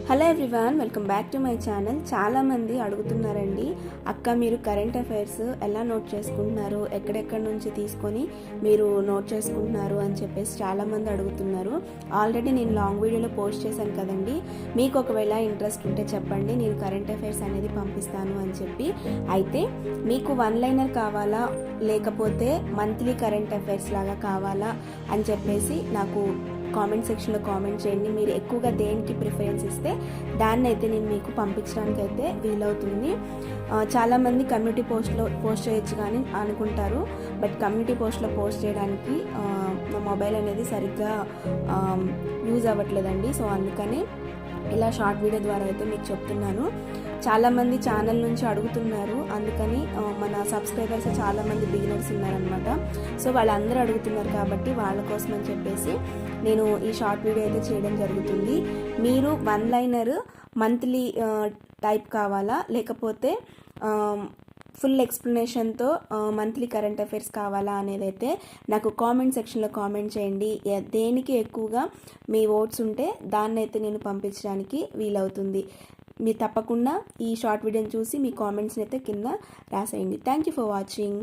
Hello everyone, welcome back to my channel. చాలామంది అడుగుతున్నారండి, అక్క మీరు కరెంట్ అఫైర్స్ ఎలా నోట్ చేసుకుంటున్నారు, ఎక్కడెక్కడి నుంచి తీసుకొని మీరు నోట్ చేసుకుంటున్నారు అని చెప్పేసి చాలామంది అడుగుతున్నారు. ఆల్రెడీ నేను లాంగ్ వీడియోలో పోస్ట్ చేశాను కదండి. మీకు ఒకవేళ ఇంట్రెస్ట్ ఉంటే చెప్పండి, నేను కరెంట్ అఫైర్స్ అనేది పంపిస్తాను అని చెప్పి. అయితే మీకు వన్ లైనర్ కావాలా లేకపోతే మంత్లీ కరెంట్ అఫైర్స్ లాగా కావాలా అని చెప్పేసి నాకు కామెంట్ సెక్షన్లో కామెంట్ చేయండి. మీరు ఎక్కువగా దేనికి ప్రిఫరెన్స్ ఇస్తే దాన్ని అయితే నేను మీకు పంపించడానికి అయితే వీలవుతుంది. చాలామంది కమ్యూనిటీ పోస్ట్లో పోస్ట్ చేయొచ్చు కానీ అనుకుంటారు, బట్ కమ్యూనిటీ పోస్ట్లో పోస్ట్ చేయడానికి నా మొబైల్ అనేది సరిగ్గా యూజ్ అవ్వట్లేదండి. సో అందుకని ఇలా షార్ట్ వీడియో ద్వారా అయితే మీకు చెప్తున్నాను. చాలామంది ఛానల్ నుంచి అడుగుతున్నారు, అందుకని మన సబ్స్క్రైబర్స్ చాలామంది బిగినర్స్ ఉన్నారనమాట. సో వాళ్ళందరూ అడుగుతున్నారు కాబట్టి వాళ్ళ కోసం అని చెప్పేసి నేను ఈ షార్ట్ వీడియో అయితే చేయడం జరుగుతుంది. మీరు వన్ లైనర్ మంత్లీ టైప్ కావాలా లేకపోతే ఫుల్ ఎక్స్ప్లెనేషన్తో మంత్లీ కరెంట్ అఫైర్స్ కావాలా అనేది అయితే నాకు కామెంట్ సెక్షన్లో కామెంట్ చేయండి. దేనికి ఎక్కువగా మీ ఓట్స్ ఉంటే దాన్ని అయితే నేను పంపించడానికి వీలవుతుంది. మీరు తప్పకుండా ఈ షార్ట్ వీడియోని చూసి మీ కామెంట్స్ని అయితే కింద రాసేయండి. Thank you for watching.